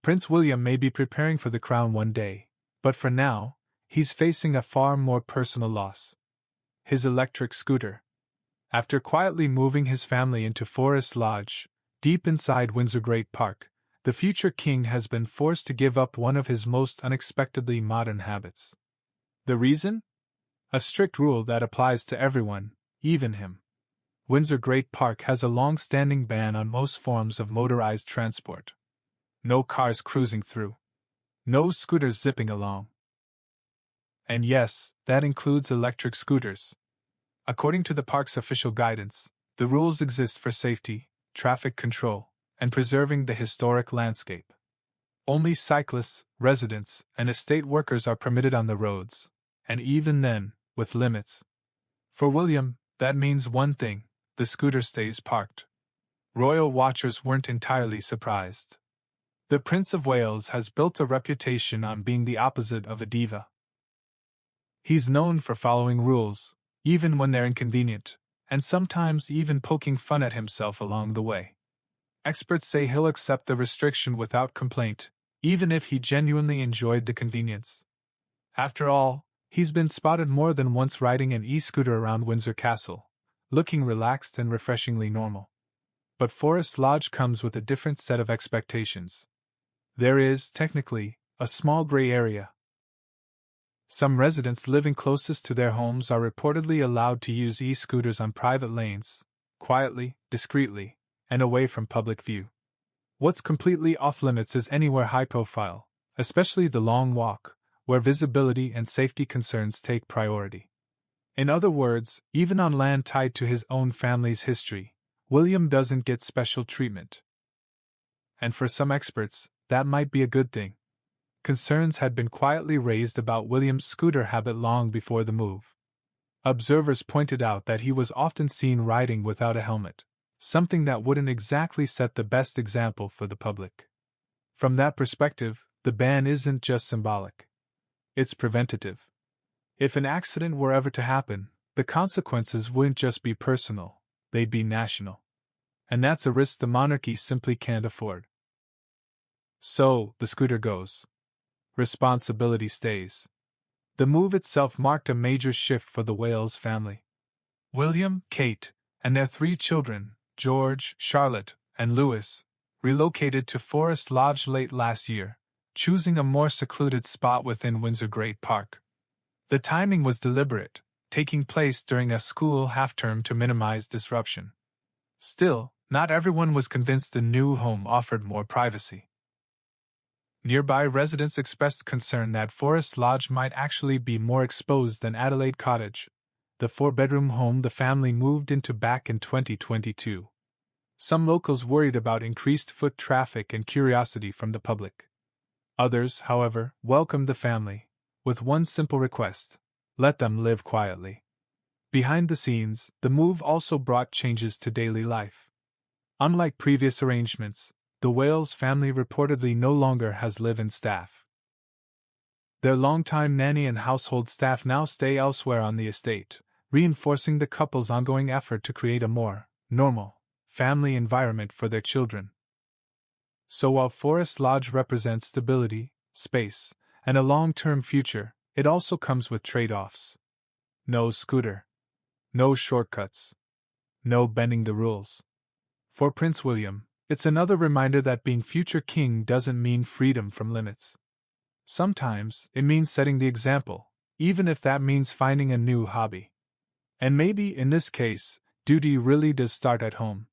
Prince William may be preparing for the crown one day, but for now, he's facing a far more personal loss. His electric scooter. After quietly moving his family into Forest Lodge, deep inside Windsor Great Park, the future king has been forced to give up one of his most unexpectedly modern habits. The reason? A strict rule that applies to everyone, even him. Windsor Great Park has a long-standing ban on most forms of motorized transport. No cars cruising through. No scooters zipping along. And yes, that includes electric scooters. According to the park's official guidance, the rules exist for safety, traffic control, and preserving the historic landscape. Only cyclists, residents, and estate workers are permitted on the roads, and even then, with limits. For William, that means one thing: the scooter stays parked. Royal watchers weren't entirely surprised. The Prince of Wales has built a reputation on being the opposite of a diva. He's known for following rules, even when they're inconvenient, and sometimes even poking fun at himself along the way. Experts say he'll accept the restriction without complaint, even if he genuinely enjoyed the convenience. After all, he's been spotted more than once riding an e-scooter around Windsor Castle, looking relaxed and refreshingly normal. But Forest Lodge comes with a different set of expectations. There is, technically, a small gray area. Some residents living closest to their homes are reportedly allowed to use e-scooters on private lanes, quietly, discreetly, and away from public view. What's completely off-limits is anywhere high-profile, especially the long walk, where visibility and safety concerns take priority. In other words, even on land tied to his own family's history, William doesn't get special treatment. And for some experts, that might be a good thing. Concerns had been quietly raised about William's scooter habit long before the move. Observers pointed out that he was often seen riding without a helmet, something that wouldn't exactly set the best example for the public. From that perspective, the ban isn't just symbolic. It's preventative. If an accident were ever to happen, the consequences wouldn't just be personal, they'd be national. And that's a risk the monarchy simply can't afford. So, the scooter goes. Responsibility stays. The move itself marked a major shift for the Wales family. William, Kate, and their 3 children, George, Charlotte, and Louis, relocated to Forest Lodge late last year, choosing a more secluded spot within Windsor Great Park. The timing was deliberate, taking place during a school half-term to minimize disruption. Still, not everyone was convinced the new home offered more privacy. Nearby residents expressed concern that Forest Lodge might actually be more exposed than Adelaide Cottage, the 4-bedroom home the family moved into back in 2022. Some locals worried about increased foot traffic and curiosity from the public. Others, however, welcomed the family, with one simple request: let them live quietly. Behind the scenes, the move also brought changes to daily life. Unlike previous arrangements, the Wales family reportedly no longer has live-in staff. Their longtime nanny and household staff now stay elsewhere on the estate, reinforcing the couple's ongoing effort to create a more normal family environment for their children. So while Forest Lodge represents stability, space, and a long-term future, it also comes with trade-offs. No scooter. No shortcuts. No bending the rules. For Prince William, it's another reminder that being future king doesn't mean freedom from limits. Sometimes, it means setting the example, even if that means finding a new hobby. And maybe, in this case, duty really does start at home.